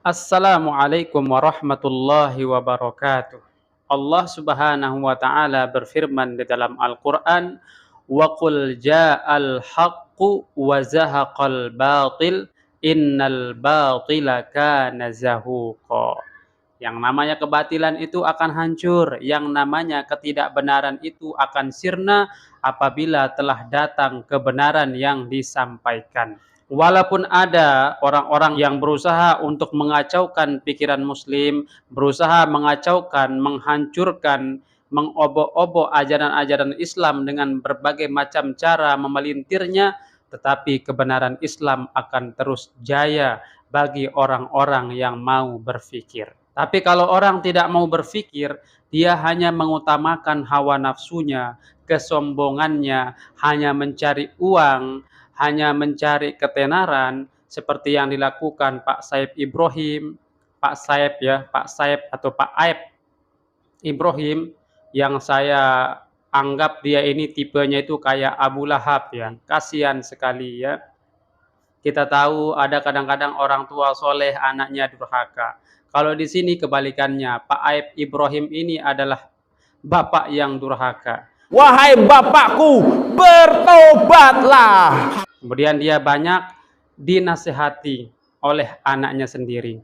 Assalamualaikum warahmatullahi wabarakatuh. Allah Subhanahu wa taala berfirman di dalam Al-Qur'an, "Wa qul ja'al haqqu wa zahaqal batil, innal batila kana zahuqa." Yang namanya kebatilan itu akan hancur, yang namanya ketidakbenaran itu akan sirna apabila telah datang kebenaran yang disampaikan. Walaupun ada orang-orang yang berusaha untuk mengacaukan pikiran muslim, berusaha mengacaukan, menghancurkan, mengobok-obok ajaran-ajaran Islam dengan berbagai macam cara memelintirnya, tetapi kebenaran Islam akan terus jaya bagi orang-orang yang mau berfikir. Tapi kalau orang tidak mau berfikir, dia hanya mengutamakan hawa nafsunya, kesombongannya, hanya mencari uang, hanya mencari ketenaran seperti yang dilakukan Pak Saib Ibrahim, Pak Saib ya, Pak Saib atau Pak Aib Ibrahim yang saya anggap dia ini tipenya itu kayak Abu Lahab ya. Kasihan sekali ya. Kita tahu ada kadang-kadang orang tua soleh anaknya durhaka. Kalau di sini kebalikannya, Pak Aib Ibrahim ini adalah bapak yang durhaka. Wahai bapakku, bertobatlah. Kemudian dia banyak dinasehati oleh anaknya sendiri.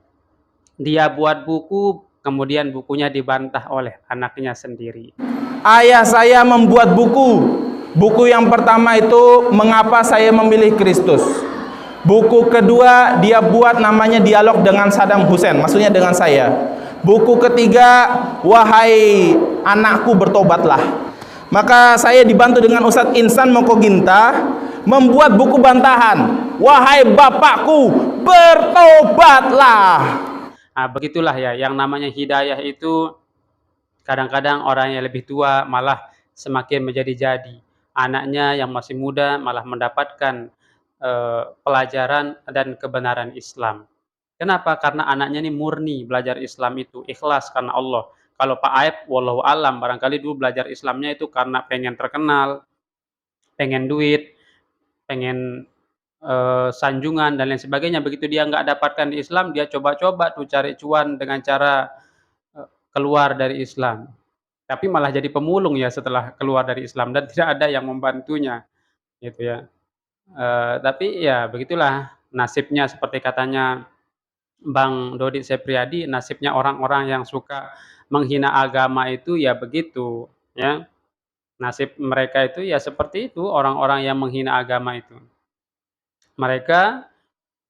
Dia buat buku, kemudian bukunya dibantah oleh anaknya sendiri. Ayah saya membuat buku. Buku yang pertama itu mengapa saya memilih Kristus. Buku kedua dia buat namanya dialog dengan Saddam Hussein, maksudnya dengan saya. Buku ketiga, wahai anakku bertobatlah. Maka saya dibantu dengan Ustadz Insan Mokoginta membuat buku bantahan. Wahai bapakku, bertobatlah. Nah, begitulah ya, yang namanya hidayah itu kadang-kadang orang yang lebih tua malah semakin menjadi-jadi. Anaknya yang masih muda malah mendapatkan pelajaran dan kebenaran Islam. Kenapa? Karena anaknya ini murni belajar Islam itu, ikhlas karena Allah. Kalau Pak Aib, wallahu alam, barangkali dulu belajar Islamnya itu karena pengen terkenal, pengen duit, pengen sanjungan dan lain sebagainya. Begitu dia nggak dapatkan di Islam, dia coba-coba tuh cari cuan dengan cara keluar dari Islam. Tapi malah jadi pemulung ya setelah keluar dari Islam dan tidak ada yang membantunya, gitu ya. Tapi ya begitulah nasibnya seperti katanya Bang Dodi Sepriadi, nasibnya orang-orang yang suka menghina agama itu ya begitu, ya. Nasib mereka itu ya seperti itu, orang-orang yang menghina agama itu. Mereka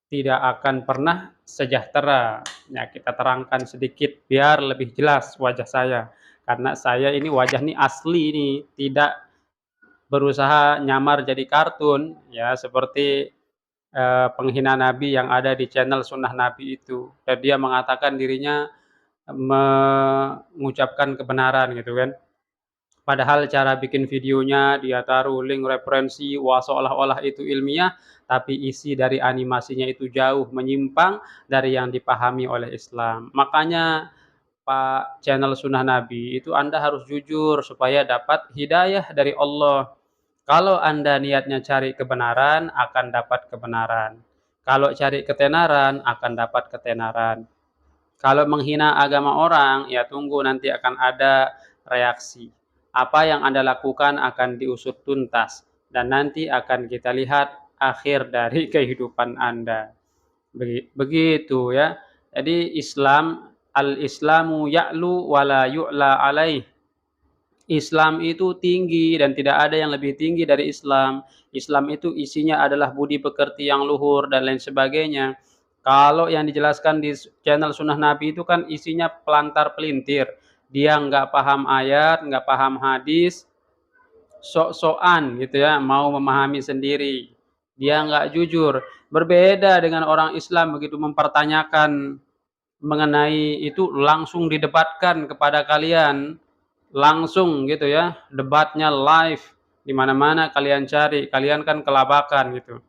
tidak akan pernah sejahtera. Ya, kita terangkan sedikit biar lebih jelas wajah saya. Karena saya ini wajah ini asli nih, tidak berusaha nyamar jadi kartun, ya seperti penghina Nabi yang ada di channel Sunnah Nabi itu. Dan dia mengatakan dirinya mengucapkan kebenaran gitu kan. Padahal cara bikin videonya dia taruh link referensi, wah seolah-olah itu ilmiah, tapi isi dari animasinya itu jauh menyimpang dari yang dipahami oleh Islam. Makanya Pak channel Sunnah Nabi itu Anda harus jujur supaya dapat hidayah dari Allah. Kalau Anda niatnya cari kebenaran, akan dapat kebenaran. Kalau cari ketenaran, akan dapat ketenaran. Kalau menghina agama orang, ya tunggu nanti akan ada reaksi. Apa yang Anda lakukan akan diusut tuntas. Dan nanti akan kita lihat akhir dari kehidupan Anda. Begitu ya. Jadi Islam, al-Islamu ya'lu wala yu'la alaih. Islam itu tinggi dan tidak ada yang lebih tinggi dari Islam. Islam itu isinya adalah budi pekerti yang luhur dan lain sebagainya. Kalau yang dijelaskan di channel Sunnah Nabi itu kan isinya pelantar pelintir. Dia nggak paham ayat, nggak paham hadis, sok-sokan gitu ya, mau memahami sendiri. Dia nggak jujur. Berbeda dengan orang Islam begitu mempertanyakan mengenai itu langsung didebatkan kepada kalian. Langsung gitu ya, debatnya live di mana-mana kalian cari, kalian kan kelabakan gitu.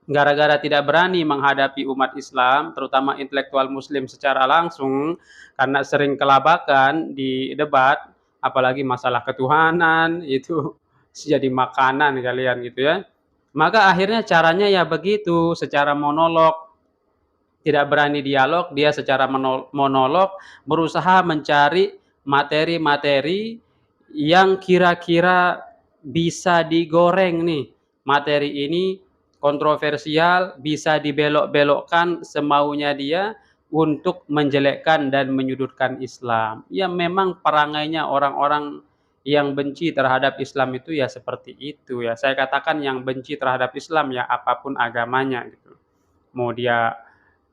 Gara-gara tidak berani menghadapi umat Islam, terutama intelektual muslim secara langsung, karena sering kelabakan di debat, apalagi masalah ketuhanan, itu jadi makanan kalian gitu ya. Maka akhirnya caranya ya begitu, secara monolog, tidak berani dialog, dia secara monolog berusaha mencari materi-materi yang kira-kira bisa digoreng nih. Materi ini kontroversial, bisa dibelok-belokkan semaunya dia untuk menjelekkan dan menyudutkan Islam. Ya memang perangainya orang-orang yang benci terhadap Islam itu ya seperti itu ya. Saya katakan yang benci terhadap Islam ya apapun agamanya gitu. Mau dia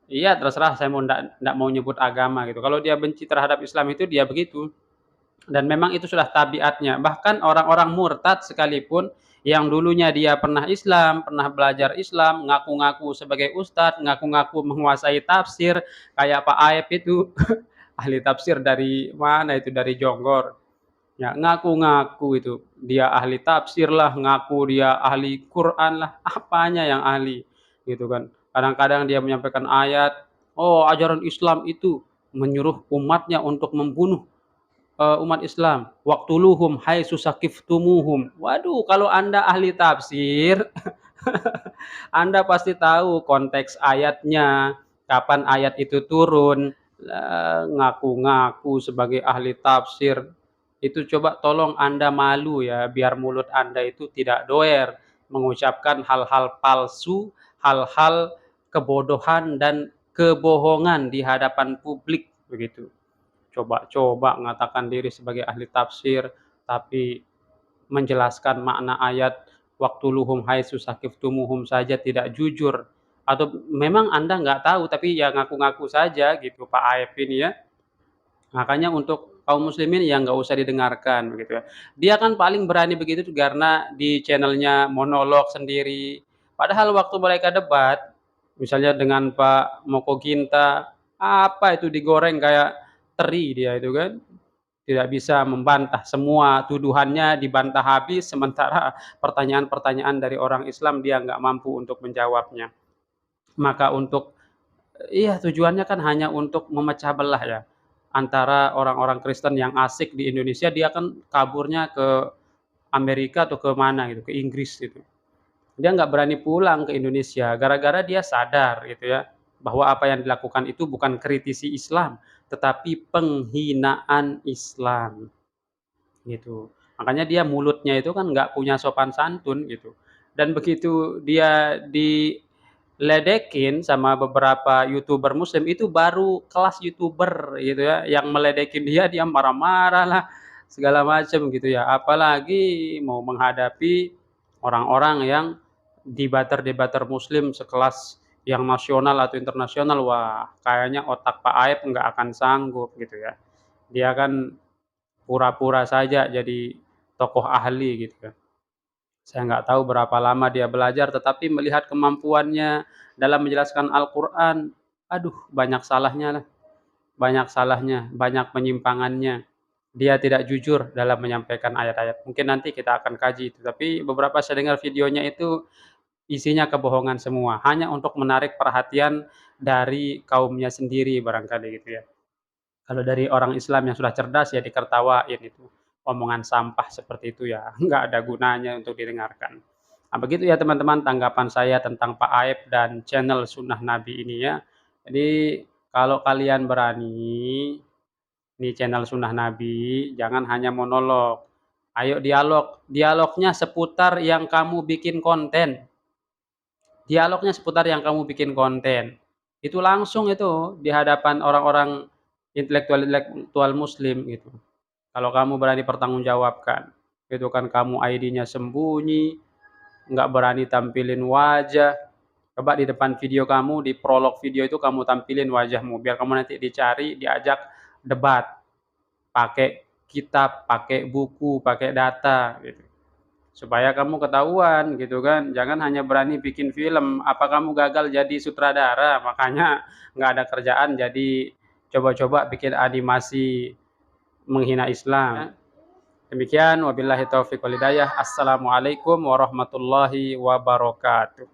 iya terserah saya mau ndak mau nyebut agama gitu. Kalau dia benci terhadap Islam itu dia begitu. Dan memang itu sudah tabiatnya. Bahkan orang-orang murtad sekalipun yang dulunya dia pernah Islam, pernah belajar Islam, ngaku-ngaku sebagai ustadz, ngaku-ngaku menguasai tafsir, kayak Pak Aep itu ahli tafsir dari mana itu, dari Jonggor. Ya, ngaku-ngaku itu dia ahli tafsir lah, ngaku dia ahli Quran lah, apanya yang ahli, gitu kan. Kadang-kadang dia menyampaikan ayat, "Oh, ajaran Islam itu menyuruh umatnya untuk membunuh umat Islam, waqtuluhum haitsu saqiftumuhum." Waduh, kalau Anda ahli tafsir, Anda pasti tahu konteks ayatnya, kapan ayat itu turun, ngaku-ngaku sebagai ahli tafsir. Itu coba tolong Anda malu ya, biar mulut Anda itu tidak doer mengucapkan hal-hal palsu, hal-hal kebodohan dan kebohongan di hadapan publik, begitu. Coba-coba mengatakan diri sebagai ahli tafsir, tapi menjelaskan makna ayat "waqtuluhum haitsu saqiftumuhum" saja tidak jujur, atau memang Anda nggak tahu tapi ya ngaku-ngaku saja gitu Pak Aep ini ya. Makanya untuk kaum muslimin ya nggak usah didengarkan begitu ya. Dia kan paling berani begitu tuh karena di channel-nya monolog sendiri. Padahal waktu mereka debat, misalnya dengan Pak Moko Ginta, apa itu digoreng kayak teri dia itu kan. Tidak bisa membantah, semua tuduhannya dibantah habis, sementara pertanyaan-pertanyaan dari orang Islam dia nggak mampu untuk menjawabnya. Maka untuk iya tujuannya kan hanya untuk memecah belah ya, antara orang-orang Kristen yang asik di Indonesia, dia kan kaburnya ke Amerika atau ke mana gitu, ke Inggris gitu. Dia nggak berani pulang ke Indonesia, gara-gara dia sadar gitu ya, bahwa apa yang dilakukan itu bukan kritisi Islam, tetapi penghinaan Islam, gitu. Makanya dia mulutnya itu kan nggak punya sopan santun gitu. Dan begitu dia diledekin sama beberapa YouTuber muslim, itu baru kelas YouTuber gitu ya, yang meledekin dia, dia marah-marah lah, segala macam gitu ya. Apalagi mau menghadapi orang-orang yang debater-debater muslim sekelas yang nasional atau internasional, wah kayaknya otak Pak Aep nggak akan sanggup gitu ya. Dia kan pura-pura saja jadi tokoh ahli gitu kan. Saya nggak tahu berapa lama dia belajar, tetapi melihat kemampuannya dalam menjelaskan Al-Qur'an, aduh banyak salahnya, banyak penyimpangannya. Dia tidak jujur dalam menyampaikan ayat-ayat. Mungkin nanti kita akan kaji itu, tapi beberapa saya dengar videonya itu isinya kebohongan semua, hanya untuk menarik perhatian dari kaumnya sendiri barangkali gitu ya. Kalau dari orang Islam yang sudah cerdas ya ditertawain itu. Omongan sampah seperti itu ya nggak ada gunanya untuk didengarkan. Nah begitu ya teman-teman tanggapan saya tentang Pak Aep dan channel Sunnah Nabi ini ya. Jadi kalau kalian berani di channel Sunnah Nabi jangan hanya monolog. Ayo dialog, dialognya seputar yang kamu bikin konten. Dialognya seputar yang kamu bikin konten. Itu langsung itu di hadapan orang-orang intelektual muslim gitu. Kalau kamu berani pertanggungjawabkan, itu kan kamu ID-nya sembunyi, nggak berani tampilin wajah. Coba di depan video kamu, di prolog video itu kamu tampilin wajahmu, biar kamu nanti dicari, diajak debat. Pakai kitab, pakai buku, pakai data gitu. Supaya kamu ketahuan gitu kan, jangan hanya berani bikin film, apa kamu gagal jadi sutradara, makanya nggak ada kerjaan jadi coba-coba bikin animasi menghina Islam. Demikian wabillahi taufiq wal hidayah. Assalamualaikum warahmatullahi wabarakatuh.